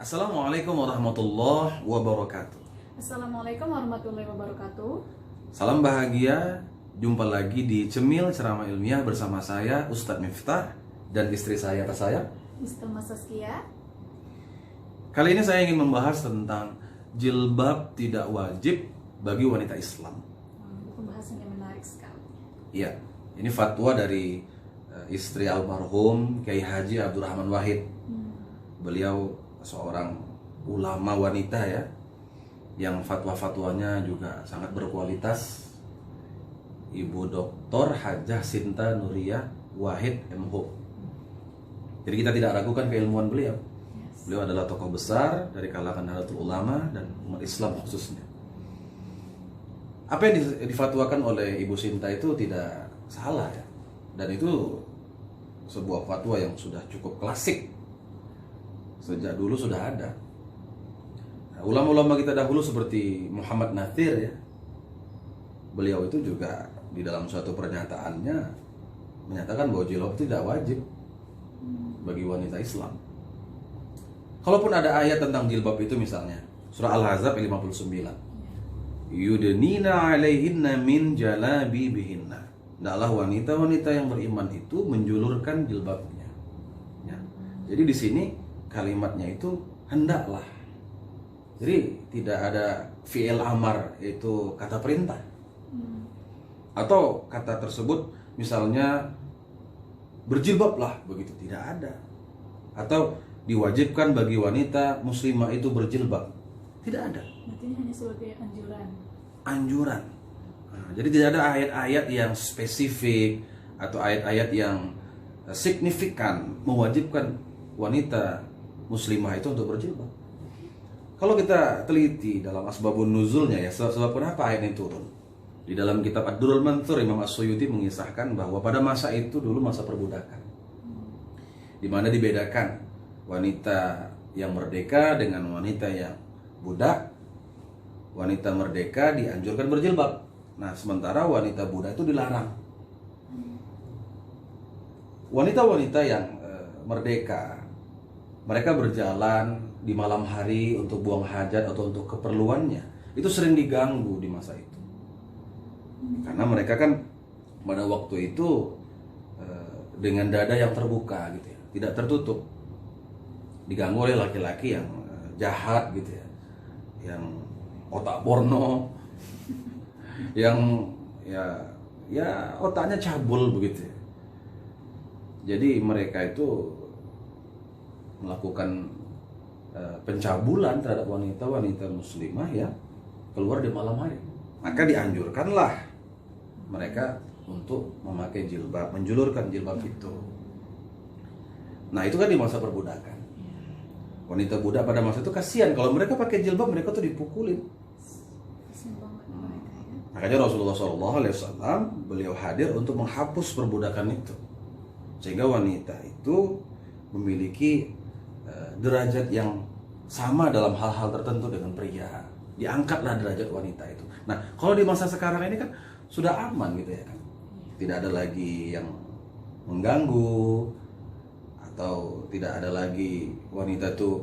Assalamualaikum warahmatullahi wabarakatuh. Assalamualaikum warahmatullahi wabarakatuh. Salam bahagia, jumpa lagi di Cemil Ceramah Ilmiah bersama saya Ustadz Miftah dan istri saya tersayang Mr. Saskia. Kali ini saya ingin membahas tentang jilbab tidak wajib bagi wanita Islam. Pembahasan yang menarik sekali. Iya, ini fatwa dari istri almarhum Kiai Haji Abdurrahman Wahid. Beliau seorang ulama wanita ya, yang fatwa-fatwanya juga sangat berkualitas. Ibu Dr. Hajah Sinta Nuriyah Wahid MH. Jadi kita tidak ragukan keilmuan beliau. Beliau adalah tokoh besar dari kalangan Nahdlatul Ulama dan umat Islam khususnya. Apa yang difatwakan oleh Ibu Sinta itu tidak salah ya. Dan itu sebuah fatwa yang sudah cukup klasik. Sejak dulu sudah ada. Nah, ulama-ulama kita dahulu seperti Muhammad Natsir ya. Beliau itu juga di dalam suatu pernyataannya menyatakan bahwa jilbab itu tidak wajib bagi wanita Islam. Kalaupun ada ayat tentang jilbab itu misalnya surah Al-Ahzab 59. Yudnina 'alaihinna min jalabibihinna. Hendaklah wanita-wanita yang beriman itu menjulurkan jilbabnya. Ya. Jadi di sini kalimatnya itu hendaklah. Jadi tidak ada fi'il amar, yaitu kata perintah. Atau kata tersebut misalnya berjilbablah, begitu, tidak ada. Atau diwajibkan bagi wanita muslimah itu berjilbab, tidak ada. Artinya hanya sebagai anjuran. Anjuran. Nah, jadi tidak ada ayat-ayat yang spesifik atau ayat-ayat yang signifikan mewajibkan wanita muslimah itu untuk berjilbab. Kalau kita teliti dalam asbabun nuzulnya ya, sebab kenapa ayat ini turun. Di dalam kitab Ad-Durrul Mansur, Imam As-Suyuti mengisahkan bahwa pada masa itu dulu masa perbudakan, di mana dibedakan wanita yang merdeka dengan wanita yang budak. Wanita merdeka dianjurkan berjilbab. Nah, sementara wanita budak itu dilarang. Wanita-wanita yang merdeka, mereka berjalan di malam hari untuk buang hajat atau untuk keperluannya, itu sering diganggu di masa itu. Karena mereka kan pada waktu itu dengan dada yang terbuka gitu ya, tidak tertutup. Diganggu oleh laki-laki yang jahat gitu ya, yang otak porno, yang ya otaknya cabul begitu ya. Jadi mereka itu melakukan pencabulan terhadap wanita-wanita muslimah ya keluar di malam hari. Maka dianjurkanlah mereka untuk memakai jilbab, menjulurkan jilbab itu. Nah, itu kan di masa perbudakan. Wanita budak pada masa itu kasihan kalau mereka pakai jilbab, mereka tuh dipukulin. Makanya Rasulullah SAW beliau hadir untuk menghapus perbudakan itu, sehingga wanita itu memiliki derajat yang sama dalam hal-hal tertentu dengan pria. Diangkatlah derajat wanita itu. Nah, kalau di masa sekarang ini kan sudah aman gitu ya kan. Tidak ada lagi yang mengganggu, atau tidak ada lagi wanita itu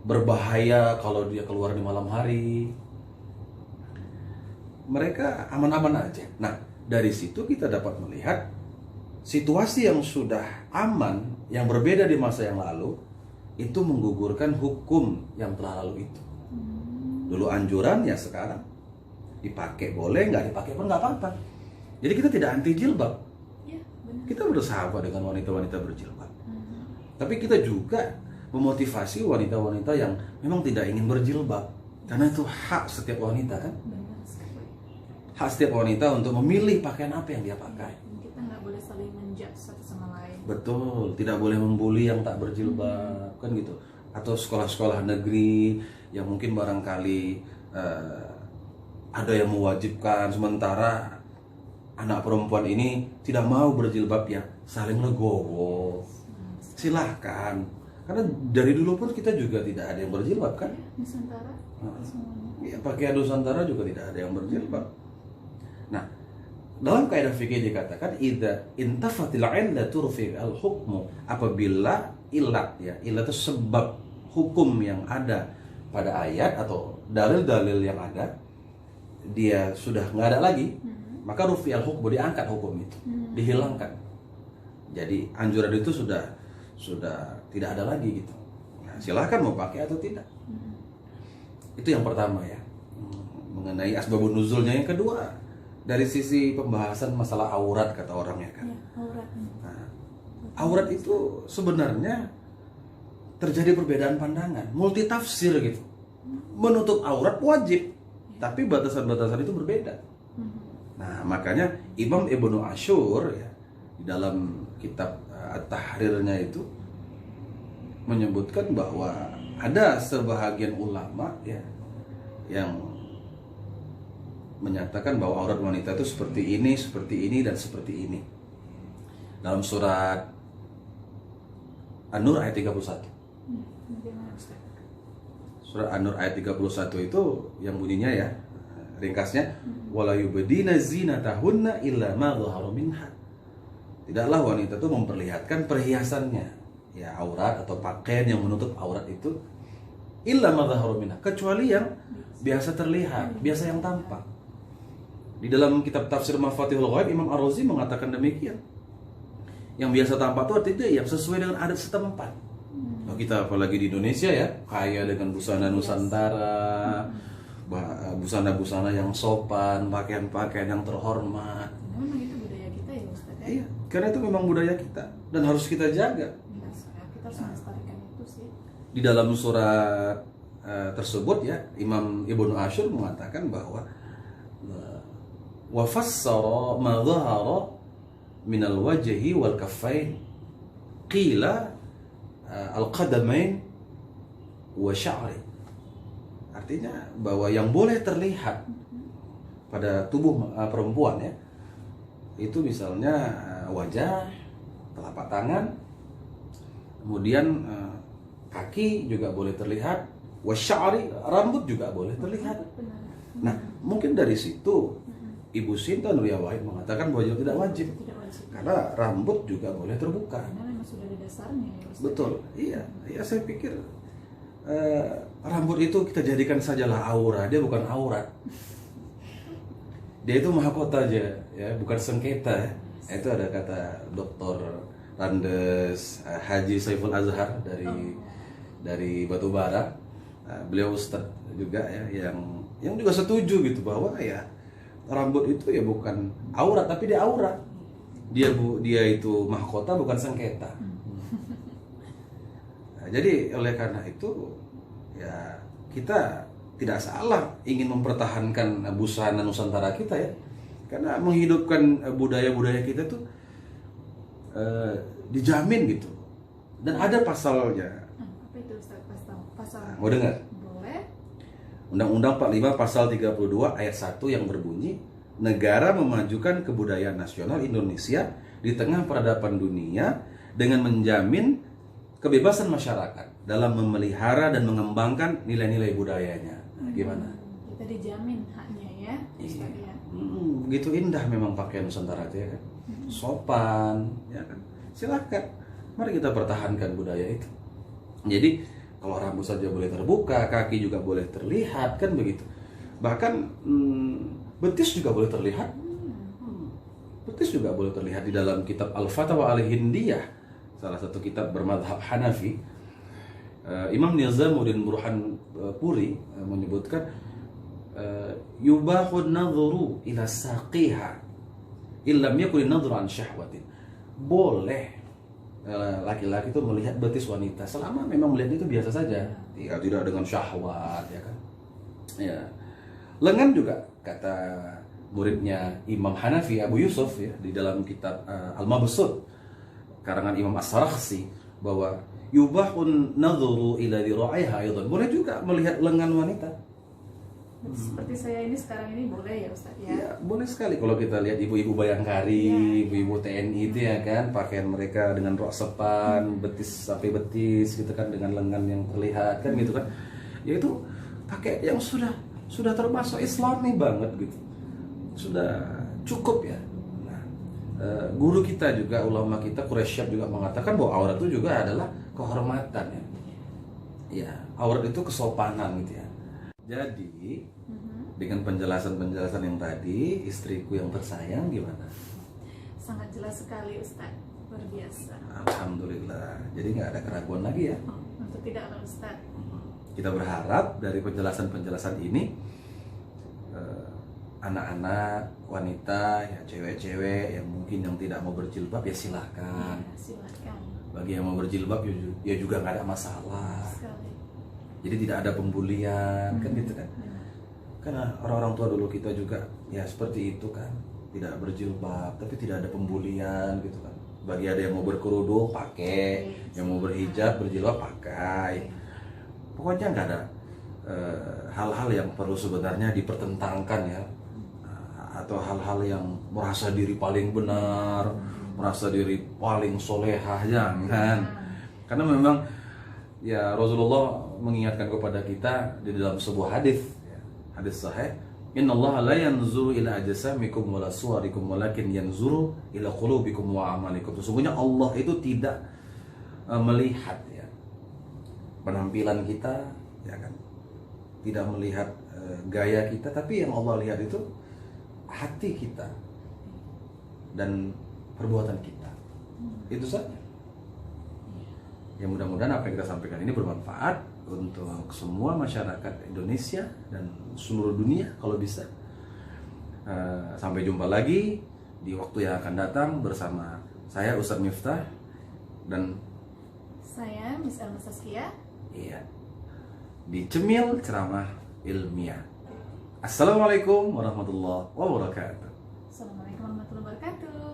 berbahaya kalau dia keluar di malam hari. Mereka aman-aman aja. Nah, dari situ kita dapat melihat situasi yang sudah aman, yang berbeda di masa yang lalu, itu menggugurkan hukum yang telah lalu itu. Dulu anjuran, ya sekarang dipakai boleh, nggak dipakai pun nggak apa-apa. Jadi kita tidak anti jilbab. Ya, benar. Kita bersahabat dengan wanita-wanita berjilbab. Tapi kita juga memotivasi wanita-wanita yang memang tidak ingin berjilbab, karena itu hak setiap wanita kan. Benar sekali. Hak setiap wanita untuk memilih pakaian apa yang dia pakai. Kita nggak boleh saling menjudge satu sama lain. Betul, tidak boleh membuli yang tak berjilbab, kan gitu. Atau sekolah-sekolah negeri yang mungkin barangkali ada yang mewajibkan, sementara anak perempuan ini tidak mau berjilbab, ya saling legowo. Silahkan, karena dari dulu pun kita juga tidak ada yang berjilbab kan. Ya, Nusantara semuanya. Ya, pakaian Nusantara juga tidak ada yang berjilbab. Nah, dalam kaidah fikih dikatakan idza intafatil illatu rufi al hukmu, apabila ilat ya, ilat itu sebab hukum yang ada pada ayat atau dalil-dalil yang ada dia sudah nggak ada lagi, maka rufi'al hukmu, diangkat hukum itu, dihilangkan. Jadi anjuran itu sudah tidak ada lagi gitu. Nah, silahkan mau pakai atau tidak. Itu yang pertama ya, mengenai asbabun nuzulnya. Yang kedua, dari sisi pembahasan masalah aurat kata orang ya kan. Ya, aurat. Nah, aurat itu sebenarnya terjadi perbedaan pandangan, multitafsir gitu. Menutup aurat wajib, tapi batasan-batasan itu berbeda. Nah, makanya Imam Ibnu Ashur ya di dalam kitab At-Tahrirnya itu menyebutkan bahwa ada sebahagian ulama ya yang menyatakan bahwa aurat wanita itu seperti ini dan seperti ini. Dalam surat An-Nur ayat 31. Surat An-Nur ayat 31 itu yang bunyinya ya, ringkasnya, wala yubdina zinatahunna illa ma dhahara minha. Tidaklah wanita itu memperlihatkan perhiasannya, ya aurat atau pakaian yang menutup aurat itu, illa ma dhahara minha, kecuali yang biasa terlihat, biasa yang tampak. Di dalam kitab tafsir Mafatihul Ghaib, Imam Ar-Razi mengatakan demikian. Yang biasa tampak itu artinya yang sesuai dengan adat setempat. Nah, kita apalagi di Indonesia ya, kaya dengan busana Nusantara, busana-busana yang sopan, pakaian-pakaian yang terhormat. Memang itu budaya kita ya Ustaz ya? Iya, karena itu memang budaya kita dan harus kita jaga. Kita harus melestarikan itu sih. Di dalam surat tersebut ya, Imam Ibnu Ashur mengatakan bahwa wa fassara ma dhahara minal wajhi wal kaffain qila al-qadamain wa sya'ri. Artinya bahwa yang boleh terlihat pada tubuh perempuan ya, itu misalnya wajah, telapak tangan, kemudian kaki juga boleh terlihat, wa sya'ri, rambut juga boleh terlihat. Nah, mungkin dari situ Ibu Sinta Nuria Wahid mengatakan bahwa tidak wajib. Tidak wajib. Karena rambut juga boleh terbuka. Karena memang sudah ada dasarnya ya Ustaz. Betul, iya, saya pikir rambut itu kita jadikan sajalah aura, dia bukan aurat. Dia itu mahkota aja, ya, bukan sengketa. Itu ada kata Dr. Randes Haji Saiful Azhar dari Batubara. Beliau Ustadz juga ya, yang juga setuju gitu bahwa ya rambut itu ya bukan aurat tapi dia aurat. Dia itu mahkota bukan sengketa. Nah, jadi oleh karena itu ya kita tidak salah ingin mempertahankan busana Nusantara kita ya, karena menghidupkan budaya-budaya kita tuh dijamin gitu, dan ada pasalnya. Apa itu Ustaz? Pasal. Mau dengar? Boleh. Undang-Undang 45 pasal 32 ayat 1 yang berbunyi, negara memajukan kebudayaan nasional Indonesia di tengah peradaban dunia dengan menjamin kebebasan masyarakat dalam memelihara dan mengembangkan nilai-nilai budayanya. Nah, gimana? Kita dijamin haknya ya, Ustaz ya. Begitu indah memang pakaian Nusantara itu ya kan. Sopan, ya kan. Silakan. Mari kita pertahankan budaya itu. Jadi kalau rambut saja boleh terbuka, kaki juga boleh terlihat, kan begitu. Bahkan betis juga boleh terlihat. Betis juga boleh terlihat di dalam kitab Al-Fatawa Al-Hindiyah, salah satu kitab bermadhab Hanafi. Imam Nizamuddin Burhan Puri menyebutkan yubahun nadhuru ila saqiha illam yakun nadhru an syahwatin. Boleh laki-laki itu melihat betis wanita selama memang melihat itu biasa saja, tidak dengan syahwat, ya kan. Ya. Lengan juga kata muridnya Imam Hanafi Abu Yusuf ya di dalam kitab Al-Mabsut karangan Imam As-Sarakhsi bahwa yubahun nadhuru ila dhira'iha aidan. Boleh juga melihat lengan wanita. Seperti saya ini sekarang ini boleh ya Ustaz ya? Ya, boleh sekali kalau kita lihat ibu-ibu Bayangkari, ibu-ibu TNI itu ya kan, pakaian mereka dengan rok sepan, betis sampai betis gitu kan, dengan lengan yang terlihat kan gitu kan. Ya itu pakai yang sudah termasuk Islami banget gitu. Sudah cukup ya. Nah, guru kita juga, ulama kita Quraisyab juga mengatakan bahwa aurat itu juga adalah kehormatan ya. ya aurat itu kesopanan gitu ya. Jadi dengan penjelasan-penjelasan yang tadi, istriku yang tersayang gimana? Sangat jelas sekali Ustadz, luar biasa. Alhamdulillah. Jadi nggak ada keraguan lagi ya. Untuk tidak Pak Ustadz. Kita berharap dari penjelasan-penjelasan ini anak-anak, wanita, ya cewek-cewek yang mungkin yang tidak mau berjilbab ya silahkan. Ya, silakan. Bagi yang mau berjilbab ya juga nggak ada masalah. Sekali. Jadi tidak ada pembulian kan gitu kan. Benar. Karena orang-orang tua dulu kita juga ya seperti itu kan, tidak berjilbab tapi tidak ada pembulian gitu kan. Bagi ada yang mau berkerudung pakai, yang mau berhijab berjilbab pakai. Pokoknya nggak ada hal-hal yang perlu sebenarnya dipertentangkan ya, atau hal-hal yang merasa diri paling benar, merasa diri paling solehah, jangan. Karena memang ya Rasulullah mengingatkan kepada kita di dalam sebuah hadis, hadis sahih, innallaha la yanzuru ila ajsamikum wala suwarikum walakin yanzuru ila qulubikum wa amalikum. Sesungguhnya Allah itu tidak melihat ya penampilan kita, ya kan, tidak melihat gaya kita, tapi yang Allah lihat itu hati kita dan perbuatan kita. Itu saja. Ya mudah-mudahan apa yang kita sampaikan ini bermanfaat untuk semua masyarakat Indonesia dan seluruh dunia kalau bisa. Sampai jumpa lagi di waktu yang akan datang bersama saya Ustadz Miftah dan Saya Miss Elma Saskia. iya, di Cemil Ceramah Ilmiah. Assalamualaikum warahmatullahi wabarakatuh. Assalamualaikum warahmatullahi wabarakatuh.